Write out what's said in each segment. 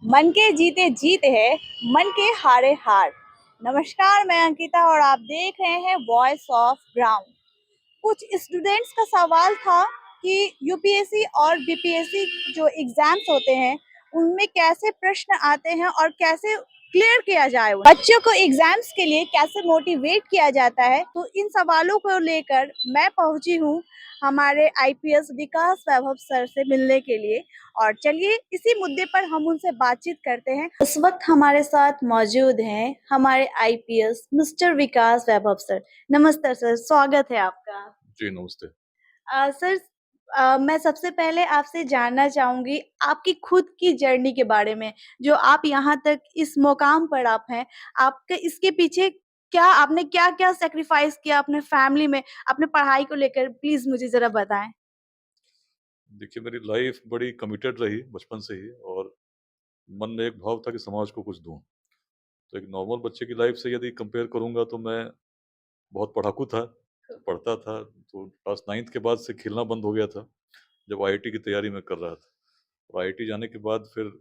मन के जीते जीत है, मन के हारे हार। नमस्कार, मैं अंकिता और आप देख रहे हैं वॉइस ऑफ ग्राउंड। कुछ स्टूडेंट्स का सवाल था कि यूपीएससी और बीपीएससी जो एग्जाम्स होते हैं उनमें कैसे प्रश्न आते हैं और कैसे क्लियर किया जाए, बच्चों को एग्जाम्स के लिए कैसे मोटिवेट किया जाता है। तो इन सवालों को लेकर मैं पहुंची हूं हमारे आईपीएस विकास वैभव सर से मिलने के लिए। और चलिए इसी मुद्दे पर हम उनसे बातचीत करते हैं। इस वक्त हमारे साथ मौजूद हैं हमारे आईपीएस मिस्टर विकास वैभव सर। नमस्ते सर, स्वागत है आपका। जी, नमस्ते। सर, मैं सबसे पहले आपसे जानना चाहूँगी आपकी खुद की जर्नी के बारे में, जो आप यहाँ तक इस मुकाम पर आप हैं, आपके इसके पीछे आपने क्या-क्या सैक्रिफाइस किया अपने फैमिली में, अपने पढ़ाई को लेकर प्लीज़ मुझे ज़रा बताएँ? देखिए, मेरी लाइफ़ बड़ी कमिटेड रही बचपन से ही और मन में एक भाव था कि समाज को कुछ दूँ। तो एक नॉर्मल बच्चे की लाइफ़ से यदि कंपेयर करूँगा तो मैं बहुत पढ़ाकू था, तो पढ़ता था, तो क्लास 9th के बाद से खेलना बंद हो गया था, जब आईआईटी की तैयारी मैं कर रहा था। और आईआईटी जाने के बाद फिर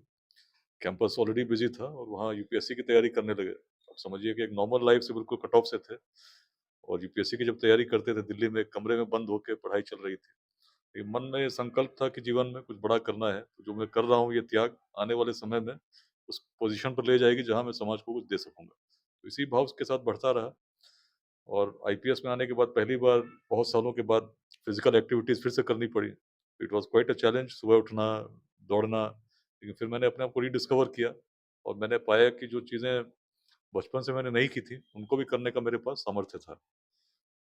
कैंपस ऑलरेडी बिज़ी था और वहाँ यूपीएससी की तैयारी करने लगे। अब समझिए कि एक नॉर्मल लाइफ़ से बिल्कुल कट ऑफ से थे और यूपीएससी की जब तैयारी करते थे, दिल्ली में एक कमरे में बंद होके पढ़ाई चल रही थी। ये मन में ये संकल्प था कि जीवन में कुछ बड़ा करना है, तो जो मैं कर रहा हूँ ये त्याग आने वाले समय में उस पोज़ीशन पर ले जाएगी जहाँ मैं समाज को कुछ दे सकूँगा। तो इसी भाव के साथ बढ़ता रहा और आईपीएस में आने के बाद पहली बार बहुत सालों के बाद फिज़िकल एक्टिविटीज़ फिर से करनी पड़ी। It was quite a challenge, सुबह उठना, दौड़ना, लेकिन फिर मैंने अपने आप को रीडिस्कवर किया और मैंने पाया कि जो चीज़ें बचपन से मैंने नहीं की थी, उनको भी करने का मेरे पास सामर्थ्य था।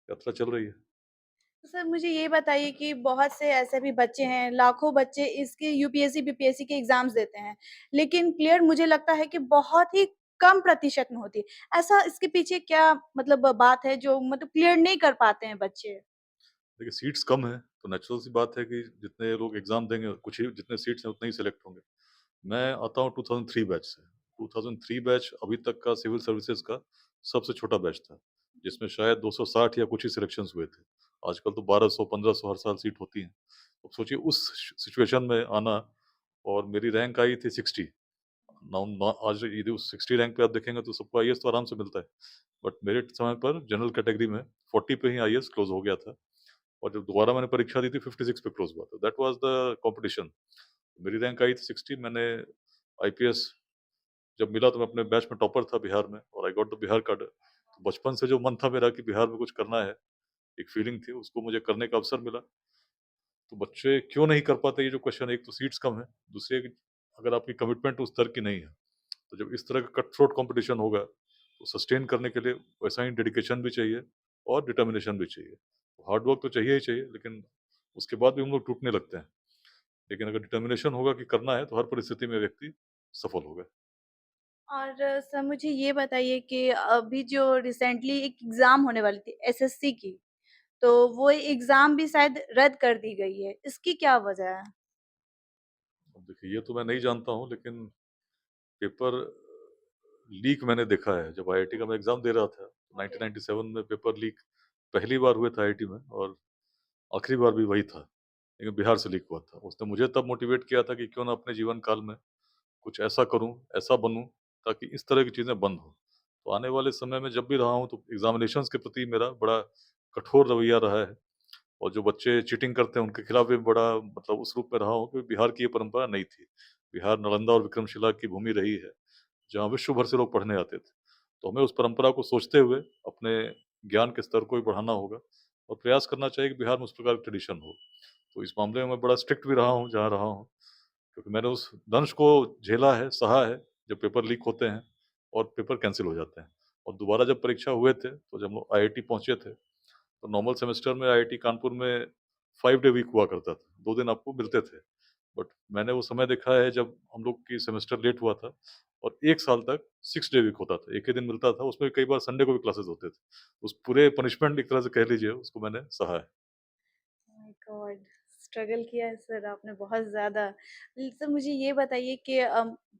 यात्रा चल रही है। तो सर मुझे ये बताइए कि बहुत से ऐसे भी बच्चे हैं, लाखों बच्चे इसके यूपीएससी, बीपीएससी के एग्ज़ाम्स देते हैं, लेकिन क्लियर मुझे लगता है कि बहुत ही कम प्रतिशत में होती है। ऐसा इसके पीछे क्या मतलब बात है जो मतलब क्लियर नहीं कर पाते हैं बच्चे? देखिए, सीट्स कम हैं, तो नेचुरल सी बात है कि जितने लोग एग्ज़ाम देंगे, कुछ ही जितने सीट्स हैं उतने ही सेलेक्ट होंगे। मैं आता हूँ 2003 बैच से। 2003 बैच अभी तक का सिविल सर्विसेज का सबसे छोटा बैच था, जिसमें शायद 260 या कुछ ही सिलेक्शंस हुए थे। आजकल तो 1200, 1500 हर साल सीट होती हैं। अब सोचिए उस सिचुएशन में आना और मेरी रैंक आई थी 60। नाउ ना आज यदि उस 60 रैंक पे आप देखेंगे तो सबको आईएएस तो आराम से मिलता है। बट मेरे समय पर जनरल कैटेगरी में 40 पे ही आईएएस क्लोज़ हो गया था। और जब दोबारा मैंने परीक्षा दी थी 56 पे क्लोज़ हुआ था। That was the competition. मेरी रैंक आई थी 60। मैंने आईपीएस जब मिला तो मैं अपने बैच में टॉपर था बिहार में और I got the Bihar cadre. तो बचपन से जो मन था मेरा कि बिहार में कुछ करना है, एक फीलिंग थी, उसको मुझे करने का अवसर मिला। तो बच्चे क्यों नहीं कर पाते ये जो क्वेश्चन, एक तो सीट्स कम है, दूसरी है कि अगर आपकी कमिटमेंट उस स्तर की नहीं है, तो जब इस तरह का कट थ्रोट कॉम्पिटिशन होगा, तो सस्टेन करने के लिए वैसा ही डेडिकेशन भी चाहिए और डिटर्मिनेशन भी चाहिए। हार्ड वर्क तो चाहिए ही चाहिए, लेकिन उसके बाद भी हम लोग टूटने लगते हैं। लेकिन अगर डिटर्मिनेशन होगा कि करना है, तो हर परिस्थिति में व्यक्ति सफल होगा। और सर मुझे ये बताइए कि अभी जो रिसेंटली एक एग्ज़ाम होने वाली थी एसएससी की, तो वो एग्ज़ाम भी शायद रद्द कर दी गई है। इसकी क्या वजह है? अब देखिए, ये तो मैं नहीं जानता हूँ, लेकिन पेपर लीक मैंने देखा है। जब आईआईटी का मैं एग्ज़ाम दे रहा था, ओके। 1997 में पेपर लीक पहली बार हुए थे आईआईटी में और आखिरी बार भी वही था, लेकिन बिहार से लीक हुआ था। उसने मुझे तब मोटिवेट किया था कि क्यों ना अपने जीवन काल में कुछ ऐसा करूँ, ऐसा बनूँ, ताकि इस तरह की चीज़ें बंद हों। तो आने वाले समय में जब भी रहा हूँ, तो एग्ज़ामिनेशंस के प्रति मेरा बड़ा कठोर रवैया रहा है और जो बच्चे चीटिंग करते हैं, उनके खिलाफ भी बड़ा मतलब उस रूप में रहा हूँ कि बिहार की ये परंपरा नहीं थी। बिहार नालंदा और विक्रमशिला की भूमि रही है, जहाँ विश्व भर से लोग पढ़ने आते थे। तो हमें उस परंपरा को सोचते हुए अपने ज्ञान के स्तर को भी बढ़ाना होगा और प्रयास करना चाहिए कि बिहार में उस प्रकार की ट्रेडिशन हो। तो इस मामले में मैं बड़ा स्ट्रिक्ट भी रहा हूँ, जहाँ रहा हूँ, क्योंकि मैंने उस दंश को झेला है, सहा है, जब पेपर लीक होते हैं और पेपर कैंसल हो जाते हैं। और दोबारा जब परीक्षा हुए थे, तो जब हम लोग आईआईटी पहुँचे थे, तो नॉर्मल सेमेस्टर में आईआईटी कानपुर में 5 डे वीक हुआ करता था, 2 दिन आपको मिलते थे। बट मैंने वो समय देखा है जब हम लोग की सेमेस्टर लेट हुआ था और 1 साल तक 6 डे वीक होता था, 1 ही दिन मिलता था, उसमें कई बार संडे को भी क्लासेस होते थे। उस पूरे पनिशमेंट एक तरह से कह लीजिए, उसको मैंने सहा है। My God! स्ट्रगल किया है सर आपने बहुत ज़्यादा। सर मुझे ये बताइए कि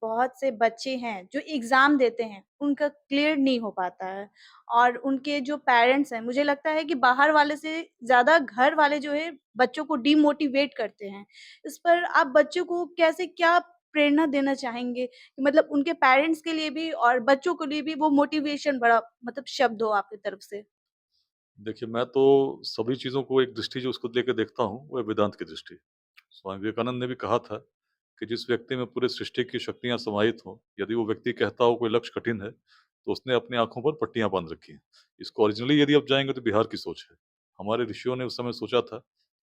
बहुत से बच्चे हैं जो एग्ज़ाम देते हैं, उनका क्लियर नहीं हो पाता है और उनके जो पेरेंट्स हैं, मुझे लगता है कि बाहर वाले से ज़्यादा घर वाले जो है बच्चों को डिमोटिवेट करते हैं। इस पर आप बच्चों को कैसे क्या प्रेरणा देना चाहेंगे कि मतलब उनके पेरेंट्स के लिए भी और बच्चों के लिए भी वो मोटिवेशन बड़ा मतलब शब्द हो आपकी तरफ से? देखिए, मैं तो सभी चीज़ों को एक दृष्टि जो उसको लेके देखता हूँ, वो है वेदांत की दृष्टि। स्वामी विवेकानंद ने भी कहा था कि जिस व्यक्ति में पूरे सृष्टि की शक्तियाँ समाहित हों, यदि वो व्यक्ति कहता हो कोई लक्ष्य कठिन है, तो उसने अपनी आँखों पर पट्टियाँ बाँध रखी हैं। इसको ओरिजिनली यदि आप जाएँगे तो बिहार की सोच है। हमारे ऋषियों ने उस समय सोचा था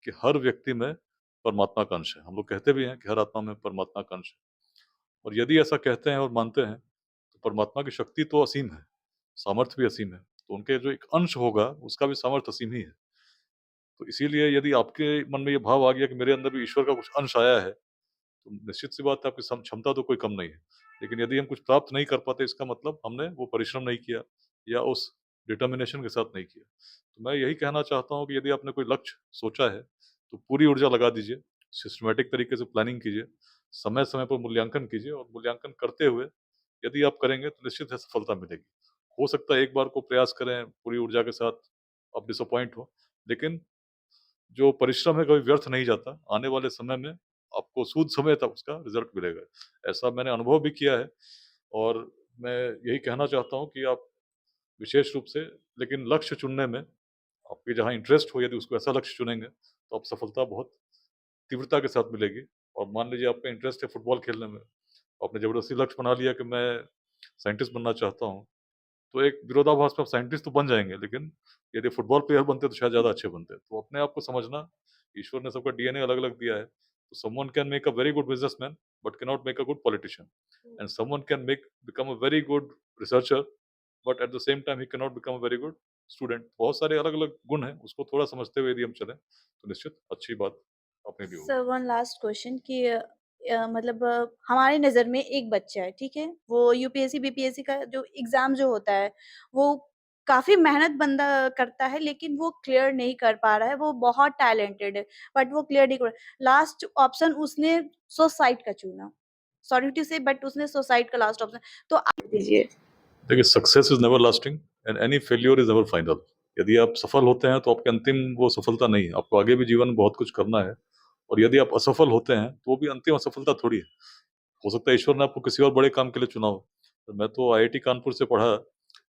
कि हर व्यक्ति में परमात्मा का अंश है। हम लोग कहते भी हैं कि हर आत्मा में परमात्मा का अंश है। और यदि ऐसा कहते हैं और मानते हैं, तो परमात्मा की शक्ति तो असीम है, सामर्थ्य भी असीम है। तो उनके जो एक अंश होगा, उसका भी सामर्थ्य असीम ही है। तो इसीलिए यदि आपके मन में ये भाव आ गया कि मेरे अंदर भी ईश्वर का कुछ अंश आया है, तो निश्चित सी बात है आपकी क्षमता तो कोई कम नहीं है। लेकिन यदि हम कुछ प्राप्त नहीं कर पाते, इसका मतलब हमने वो परिश्रम नहीं किया या उस डिटर्मिनेशन के साथ नहीं किया। तो मैं यही कहना चाहता हूँ कि यदि आपने कोई लक्ष्य सोचा है, तो पूरी ऊर्जा लगा दीजिए, सिस्टमैटिक तरीके से प्लानिंग कीजिए, समय-समय पर मूल्यांकन कीजिए और मूल्यांकन करते हुए यदि आप करेंगे तो निश्चित है सफलता मिलेगी। हो सकता है एक बार को प्रयास करें पूरी ऊर्जा के साथ, आप डिसअपॉइंट हो, लेकिन जो परिश्रम है कभी व्यर्थ नहीं जाता। आने वाले समय में आपको सूद समय तक उसका रिज़ल्ट मिलेगा। ऐसा मैंने अनुभव भी किया है और मैं यही कहना चाहता हूँ कि आप विशेष रूप से लेकिन लक्ष्य चुनने में आपके जहाँ इंटरेस्ट हो, यदि उसको ऐसा लक्ष्य चुनेंगे, तो आप सफलता बहुत तीव्रता के साथ मिलेगी। और मान लीजिए आपका इंटरेस्ट है फुटबॉल खेलने में, आपने ज़बरदस्ती लक्ष्य बना लिया कि मैं साइंटिस्ट बनना चाहता हूँ, तो एक विरोधाभास में आप साइंटिस्ट तो बन जाएँगे, लेकिन यदि फुटबॉल प्लेयर बनते तो शायद ज़्यादा अच्छे बनते। तो अपने आप को समझना, ईश्वर ने सबका डीएनए अलग-अलग दिया है। तो someone can make a very good businessman but can not make a good politician and someone can make become a very good researcher but at the same time he can not become a very good student. बहुत सारे अलग-अलग गुण हैं, उसको थोड़ा समझते हुए यदि हम चलें, तो निश्चित अच्छी बात अपने लिए होगी। सर वन लास्ट क्वेश्चन कि मतलब हमारी नज़र में एक बच्चा है, ठीक है? वो यूपीएससी, बीपीएससी का जो एग्ज़ाम जो होता है, वो काफ़ी मेहनत बंदा करता है, लेकिन वो क्लियर नहीं कर पा रहा है, वो बहुत टैलेंटेड है, बट वो क्लियर नहीं कर लास्ट ऑप्शन उसने सुसाइड का चुना। सॉरी टू से बट उसने सुसाइड का लास्ट ऑप्शन तो आप दीजिए। देखिए, success is never lasting and any failure is never final. यदि आप सफल होते हैं, तो आपकी अंतिम वो सफलता नहीं है। आपको आगे भी जीवन में बहुत कुछ करना है और यदि आप असफल होते हैं, तो वो भी अंतिम असफलता थोड़ी है। हो सकता है ईश्वर ने आपको किसी और बड़े काम के लिए चुना हो। तो मैं तो आईआईटी कानपुर से पढ़ा,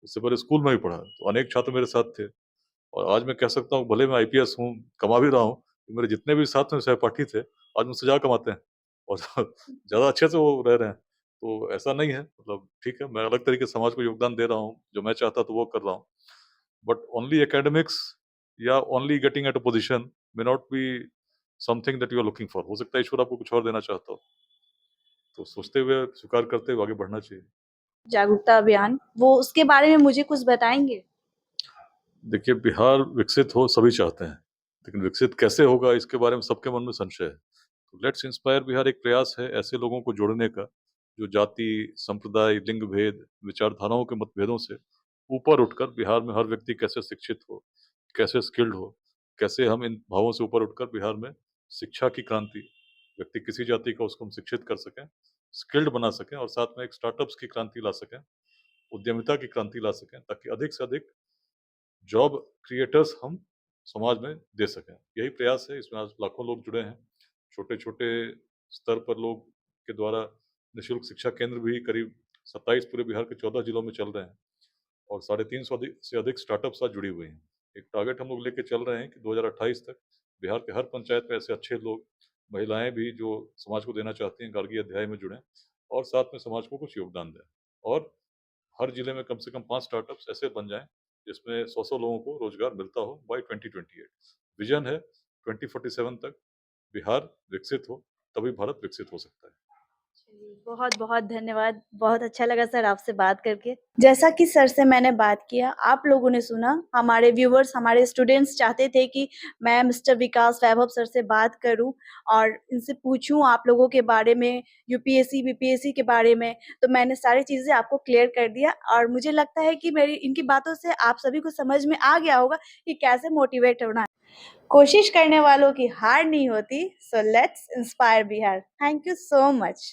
उससे पहले स्कूल में भी पढ़ा, तो अनेक छात्र मेरे साथ थे और आज मैं कह सकता हूँ भले मैं आईपीएस हूँ, कमा भी रहा हूँ, तो मेरे जितने भी साथ में सहपाठी थे, आज मुझसे ज़्यादा कमाते हैं और ज़्यादा अच्छे से वो रह रहे हैं। तो ऐसा नहीं है, मतलब ठीक है, मैं अलग तरीके से समाज को योगदान दे रहा हूँ, जो मैं चाहता तो वो कर रहा हूँ। बट ओनली एकेडमिक्स या only getting at a position may not be something that you are looking for. हो सकता है ईश्वर आपको कुछ और देना चाहता हो। तो सोचते हुए, स्वीकार करते हुए आगे बढ़ना चाहिए। जागरूकता अभियान, वो उसके बारे में मुझे कुछ बताएँगे? देखिए, बिहार विकसित हो सभी चाहते हैं, लेकिन विकसित कैसे होगा इसके बारे में सबके मन में संशय है। तो लेट्स इंस्पायर बिहार एक प्रयास है ऐसे लोगों को जोड़ने का, जो जाति, संप्रदाय, लिंग भेद, विचारधाराओं के मतभेदों से ऊपर उठकर बिहार में हर व्यक्ति कैसे शिक्षित हो, कैसे स्किल्ड हो, कैसे हम इन भावों से ऊपर उठकर बिहार में शिक्षा की क्रांति, व्यक्ति किसी जाति का उसको हम शिक्षित कर सकें, स्किल्ड बना सकें और साथ में एक स्टार्टअप्स की क्रांति ला सकें, उद्यमिता की क्रांति ला सकें, ताकि अधिक से अधिक जॉब क्रिएटर्स हम समाज में दे सकें। यही प्रयास है, इसमें आज लाखों लोग जुड़े हैं। छोटे-छोटे स्तर पर लोग के द्वारा निःशुल्क शिक्षा केंद्र भी करीब 27 पूरे बिहार के 14 जिलों में चल रहे हैं और 350 से अधिक स्टार्टअप्स आज जुड़ी हुई हैं। एक टारगेट हम लोग लेके चल रहे हैं कि 2028 तक बिहार के हर पंचायत में ऐसे अच्छे लोग, महिलाएँ भी जो समाज को देना चाहती हैं, गार्गी अध्याय में जुड़ें और साथ में समाज को कुछ योगदान दें। और हर जिले में कम से कम 5 स्टार्टअप्स ऐसे बन जाएँ, जिसमें 100-100 लोगों को रोज़गार मिलता हो बाय 2028। विज़न है 2047 तक बिहार विकसित हो, तभी भारत विकसित हो सकता है। चलिए, बहुत-बहुत धन्यवाद। बहुत अच्छा लगा सर आपसे बात करके। जैसा कि सर से मैंने बात किया, आप लोगों ने सुना, हमारे व्यूअर्स, हमारे स्टूडेंट्स चाहते थे कि मैं मिस्टर विकास वैभव सर से बात करूँ और इनसे पूछूँ आप लोगों के बारे में, यूपीएससी, बीपीएससी के बारे में। तो मैंने सारी चीज़ें आपको क्लियर कर दिया और मुझे लगता है कि मेरी इनकी बातों से आप सभी को समझ में आ गया होगा कि कैसे मोटिवेट होना है। कोशिश करने वालों की हार नहीं होती। So let's inspire Bihar. Thank you so much.